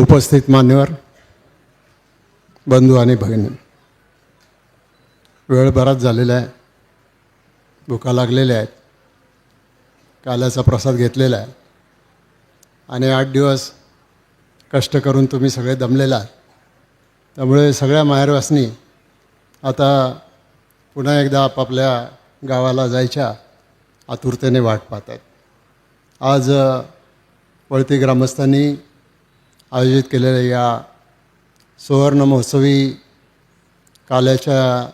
उपस्थित मान्यवर बंधू आणि भगिनी, वेळ बराच झालेला आहे, भुका लागलेल्या आहेत, काल्याचा प्रसाद घेतलेला आहे आणि 8 दिवस कष्ट करून तुम्ही सगळे दमलेला आहात. त्यामुळे सगळ्या माहेरवासनी आता पुन्हा एकदा आपापल्या गावाला जायच्या आतुरतेने वाट पाहत आहेत. आज वळती ग्रामस्थांनी आयोजित केलेल्या या सुवर्ण महोत्सवी काल्याच्या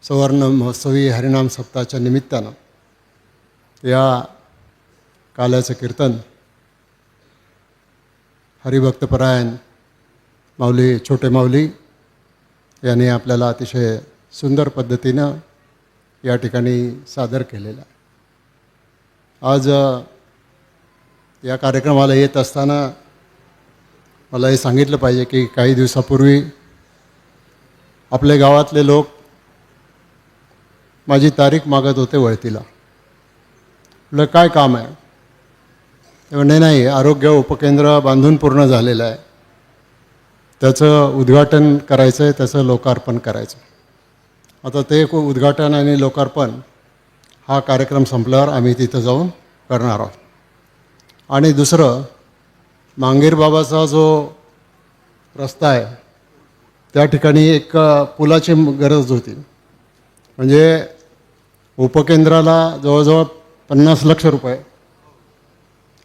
सुवर्ण महोत्सवी हरिनाम सप्ताहाच्या निमित्तानं या काल्याचं कीर्तन हरिभक्तपरायण माऊली छोटे माऊली यांनी आपल्याला अतिशय सुंदर पद्धतीनं या ठिकाणी सादर केलेलं आहे. आज या कार्यक्रमाला येत असताना मला हे सांगितलं पाहिजे की काही दिवसापूर्वी आपल्या गावातले लोक माझी तारीख मागत होते वळतीला. म्हटलं काय काम आहे? ते म्हणे नाही, आरोग्य उपकेंद्र बांधून पूर्ण झालेलं आहे, त्याचं उद्घाटन करायचं आहे, त्याचं लोकार्पण करायचं. आता ते उद्घाटन आणि लोकार्पण हा कार्यक्रम संपल्यावर आम्ही तिथं जाऊन करणार आहोत. आणि दुसरं, मांगीर बाबाचा जो रस्ता आहे त्या ठिकाणी एक पुलाची गरज होती. म्हणजे उपकेंद्राला जवळजवळ 50 लक्ष रुपये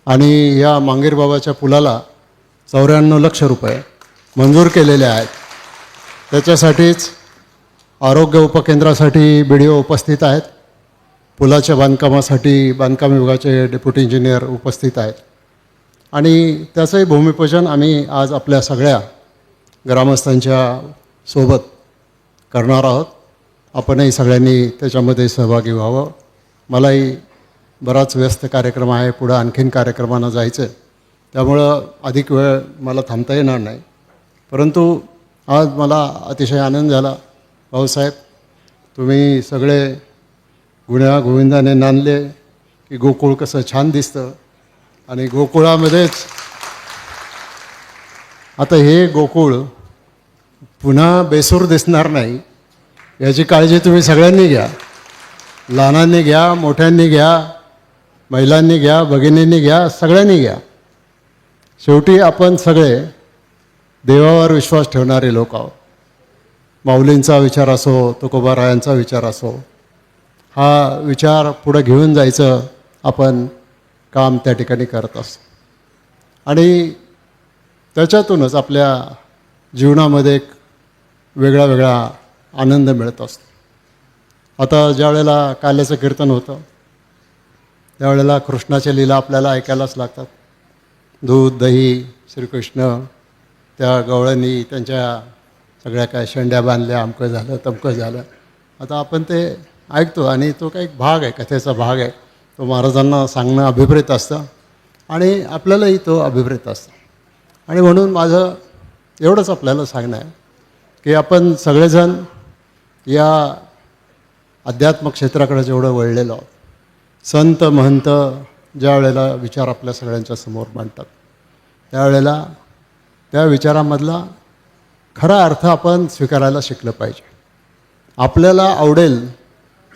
आणि या मांगीर बाबाच्या पुलाला 94 लक्ष रुपये मंजूर केलेले आहेत. त्याच्यासाठीच आरोग्य उपकेंद्रासाठी BDO उपस्थित आहेत, पुलाच्या बांधकामासाठी बांधकाम विभागाचे डेप्युटी इंजिनियर उपस्थित आहेत आणि त्याचंही भूमिपूजन आम्ही आज आपल्या सगळ्या ग्रामस्थांच्या सोबत करणार आहोत. आपणही सगळ्यांनी त्याच्यामध्ये सहभागी व्हावं. मलाही बराच व्यस्त कार्यक्रम आहे, पुढं आणखीन कार्यक्रमांना जायचं आहे, त्यामुळं अधिक वेळ मला थांबता येणार नाही. परंतु आज मला अतिशय आनंद झाला. भाऊसाहेब, तुम्ही सगळे गुण्या गोविंदाने नांदले की गोकुळ कसं छान दिसतं आणि गोकुळामध्येच आता हे गोकुळ पुन्हा बेसूर दिसणार नाही याची काळजी तुम्ही सगळ्यांनी घ्या. लहानांनी घ्या, मोठ्यांनी घ्या, महिलांनी घ्या, भगिनींनी घ्या, सगळ्यांनी घ्या. शेवटी आपण सगळे देवावर विश्वास ठेवणारे लोक आहोत. माऊलींचा विचार असो, तुकोबारायांचा विचार असो, हा विचार पुढे घेऊन जायचं आपण काम त्या ठिकाणी करत असतो आणि त्याच्यातूनच आपल्या जीवनामध्ये एक वेगळा वेगळा आनंद मिळत असतो. आता ज्या वेळेला काल्याचं कीर्तन होतं त्यावेळेला कृष्णाच्या लीला आपल्याला ऐकायलाच लागतात. दूध दही श्रीकृष्ण, त्या गवळणी त्यांच्या सगळ्या काय शेंड्या बांधल्या, अमकं झालं तमकं झालं. आता आपण ते ऐकतो आणि तो काही भाग आहे, कथेचा भाग आहे. तो महाराजांना सांगणं अभिप्रेत असतं आणि आपल्यालाही तो अभिप्रेत असतं. आणि म्हणून माझं एवढंच आपल्याला सांगणं आहे की आपण सगळेजण या अध्यात्म क्षेत्राकडे जेवढं वळलेलो आहोत, संत महंत ज्या वेळेला विचार आपल्या सगळ्यांच्या समोर मांडतात त्यावेळेला त्या विचारामधला खरा अर्थ आपण स्वीकारायला शिकलं पाहिजे. आपल्याला आवडेल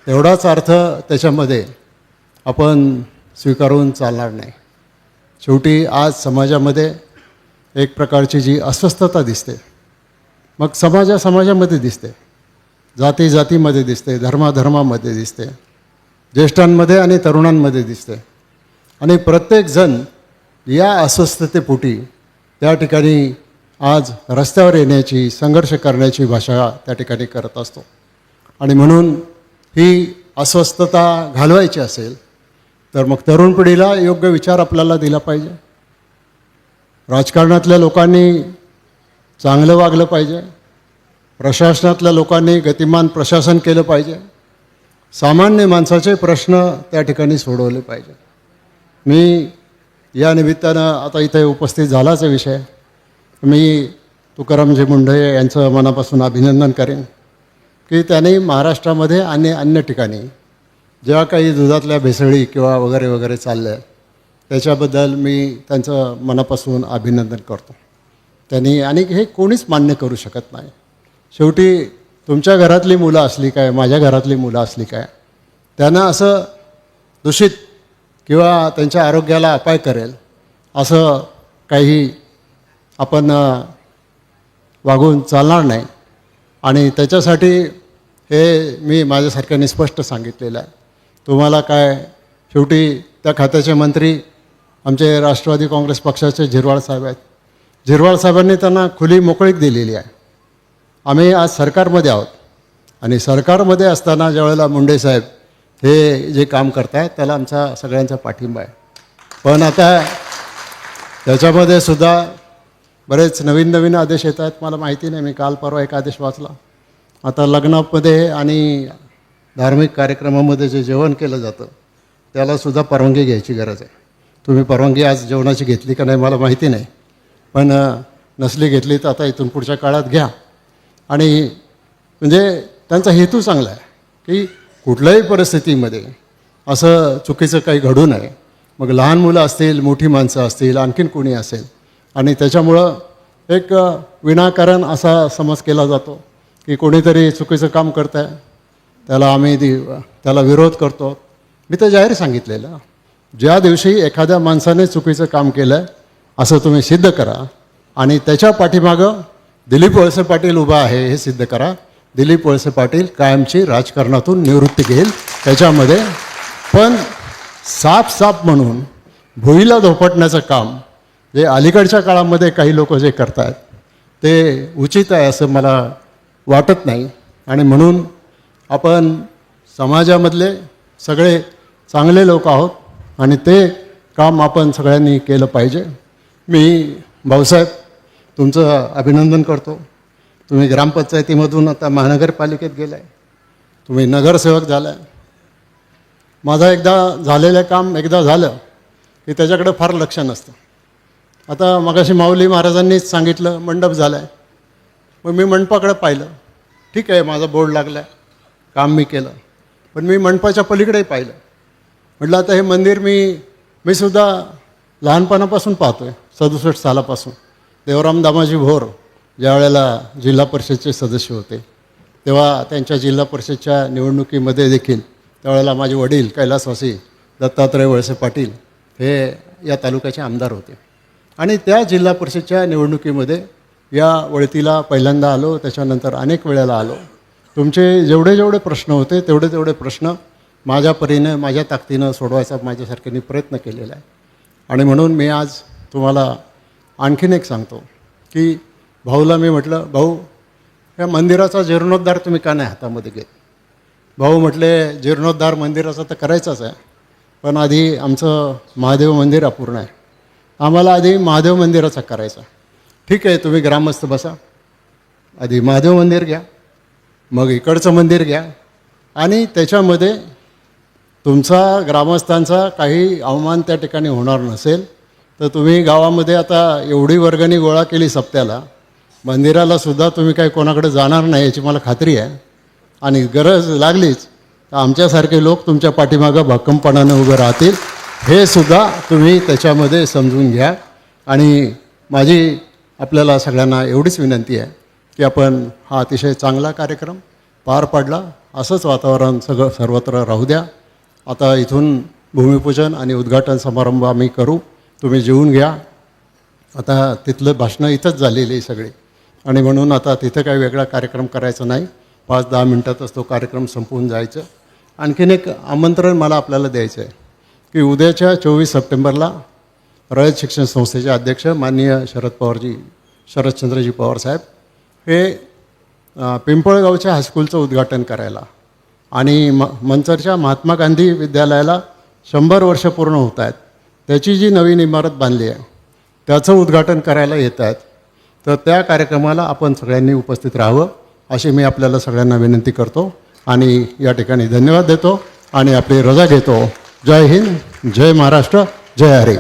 तेवढाच अर्थ त्याच्यामध्ये आपण स्वीकारून चालणार नाही. शेवटी आज समाजामध्ये एक प्रकारची जी अस्वस्थता दिसते, मग समाजामध्ये दिसते, जाती जातीमध्ये दिसते, धर्मामध्ये दिसते, ज्येष्ठांमध्ये आणि तरुणांमध्ये दिसते आणि प्रत्येकजण या अस्वस्थतेपोटी त्या ठिकाणी आज रस्त्यावर येण्याची, संघर्ष करण्याची भाषा त्या ठिकाणी करत असतो. आणि म्हणून ही अस्वस्थता घालवायची असेल तर मग तरुण पिढीला योग्य विचार आपल्याला दिला पाहिजे. राजकारणातल्या लोकांनी चांगलं वागलं पाहिजे, प्रशासनातल्या लोकांनी गतिमान प्रशासन केलं पाहिजे, सामान्य माणसाचे प्रश्न त्या ठिकाणी सोडवले पाहिजे. मी या निमित्तानं आता इथे उपस्थित झालाच विषय, मी तुकारामजी मुंढे यांचं मनापासून अभिनंदन करेन की त्यांनी महाराष्ट्रामध्ये आणि अन्य ठिकाणी ज्या काही दुधातल्या भेसळी किंवा वगैरे वगैरे चाललं आहे त्याच्याबद्दल मी त्यांचं मनापासून अभिनंदन करतो. त्यांनी आणि हे कोणीच मान्य करू शकत नाही. शेवटी तुमच्या घरातली मुलं असली काय, माझ्या घरातली मुलं असली काय, त्यांना असं दूषित किंवा त्यांच्या आरोग्याला अपाय करेल असं काही आपण वागून चालणार नाही. आणि त्याच्यासाठी हे मी माझ्यासारख्याने स्पष्ट सांगितलेलं आहे. तुम्हाला काय, शेवटी त्या खात्याचे मंत्री आमचे राष्ट्रवादी काँग्रेस पक्षाचे झिरवाळ साहेब आहेत. झिरवाळ साहेबांनी त्यांना खुली मोकळीक दिलेली आहे. आम्ही आज सरकारमध्ये आहोत आणि सरकारमध्ये असताना ज्यावेळेला मुंडे साहेब हे जे काम करतायत त्याला आमचा सगळ्यांचा पाठिंबा आहे. पण आता त्याच्यामध्ये सुद्धा बरेच नवीन नवीन आदेश येत आहेत. मला माहिती नाही, मी काल परवा एक आदेश वाचला. आता लग्नामध्ये आणि धार्मिक कार्यक्रमामध्ये जे जेवण केलं जातं त्यालासुद्धा परवानगी घ्यायची गरज आहे. तुम्ही परवानगी आज जेवणाची घेतली का नाही मला माहिती नाही, पण नसली घेतली तर आता इथून पुढच्या काळात घ्या. आणि म्हणजे त्यांचा हेतू चांगला आहे की कुठल्याही परिस्थितीमध्ये असं चुकीचं काही घडू नये. मग लहान मुलं असतील, मोठी माणसं असतील, आणखीन कोणी असेल, आणि त्याच्यामुळं एक विनाकारण असा समज केला जातो की कोणीतरी चुकीचं काम करत आहे त्याला आम्ही त्याला विरोध करतो. मी तर जाहीर सांगितलेलं, ज्या दिवशी एखाद्या माणसाने चुकीचं काम केलं आहे असं तुम्ही सिद्ध करा आणि त्याच्या पाठीमागं दिलीप वळसे पाटील उभा आहे हे सिद्ध करा. दिलीप वळसे पाटील कायमची राजकारणातून निवृत्ती घेईल त्याच्यामध्ये. पण साफ म्हणून भुईला धोपटण्याचं काम जे अलीकडच्या काळामध्ये काही लोक जे करत आहेत ते उचित आहे असं मला वाटत नाही. आणि म्हणून आपण समाजामधले सगळे चांगले लोक आहोत आणि ते काम आपण सगळ्यांनी केलं पाहिजे. मी भाऊसाहेब तुमचं अभिनंदन करतो. तुम्ही ग्रामपंचायतीमधून आता महानगरपालिकेत गेला आहे, तुम्ही नगरसेवक झाला आहे. माझा एकदा झालेलं काम एकदा झालं की त्याच्याकडे फार लक्ष नसतं. आता मगाशी माऊली महाराजांनीच सांगितलं मंडप झाला आहे, मग मी मंडपाकडे पाहिलं. ठीक आहे, माझा बोर्ड लागला आहे, काम मी केलं, पण मी मंडपाच्या पलीकडेही पाहिलं. म्हटलं आता हे मंदिर मी सुद्धा लहानपणापासून पाहतो आहे, 67 सालापासून. देवराम दामाजी भोर ज्या वेळेला जिल्हा परिषदचे सदस्य होते तेव्हा त्यांच्या जिल्हा परिषदच्या निवडणुकीमध्ये देखील त्यावेळेला माझे वडील कैलासवासी दत्तात्रय वळसे पाटील हे या तालुक्याचे आमदार होते. आणि त्या जिल्हा परिषदच्या निवडणुकीमध्ये या वळतीला पहिल्यांदा आलो, त्याच्यानंतर अनेक वेळेला आलो. तुमचे जेवढे प्रश्न होते तेवढे प्रश्न माझ्या परीने माझ्या ताकदीनं सोडवायचा माझ्यासारख्यांनी प्रयत्न केलेला आहे. आणि म्हणून मी आज तुम्हाला आणखीन एक सांगतो की भाऊला मी म्हटलं, भाऊ या मंदिराचा जीर्णोद्धार तुम्ही का नाही हातामध्ये घेत? भाऊ म्हटले, जीर्णोद्धार मंदिराचा तर करायचाच आहे, पण आधी आमचं महादेव मंदिर अपूर्ण आहे, आम्हाला आधी महादेव मंदिराचा करायचा. ठीक आहे, तुम्ही ग्रामस्थ बसा, आधी महादेव मंदिर घ्या, मग इकडचं मंदिर घ्या, आणि त्याच्यामध्ये तुमचा ग्रामस्थांचा काही अवमान त्या ठिकाणी होणार नसेल तर तुम्ही गावामध्ये आता एवढी वर्गणी गोळा केली सप्त्याला, मंदिराला सुद्धा तुम्ही काही कोणाकडे जाणार नाही याची मला खात्री आहे. आणि गरज लागलीच तर आमच्यासारखे लोक तुमच्या पाठीमागं भक्कमपणाने उभे राहतील, हे सुद्धा तुम्ही त्याच्यामध्ये समजून घ्या. आणि माझी आपल्याला सगळ्यांना एवढीच विनंती आहे की आपण हा अतिशय चांगला कार्यक्रम पार पाडला, असंच वातावरण सर्वत्र राहू द्या. आता इथून भूमिपूजन आणि उद्घाटन समारंभ आम्ही करू, तुम्ही जेवून घ्या. आता तिथलं भाषणं इथंच झालेली आहे सगळी, आणि म्हणून आता तिथं काही वेगळा कार्यक्रम करायचा नाही, 5-10 मिनटातच तो कार्यक्रम संपवून जायचं. आणखीन एक आमंत्रण मला आपल्याला द्यायचं आहे की उद्याच्या 24 सप्टेंबरला रयत शिक्षण संस्थेचे अध्यक्ष माननीय शरदचंद्रजी पवार साहेब हे पिंपळगावच्या हायस्कूलचं उद्घाटन करायला आणि मंचरच्या महात्मा गांधी विद्यालयाला 100 वर्ष पूर्ण होत आहेत, त्याची जी नवीन इमारत बांधली आहे त्याचं उद्घाटन करायला येत आहेत. तर त्या कार्यक्रमाला आपण सगळ्यांनी उपस्थित राहावं अशी मी आपल्याला सगळ्यांना विनंती करतो आणि या ठिकाणी धन्यवाद देतो आणि आपली रजा घेतो. जय हिंद, जय महाराष्ट्र, जय हरी.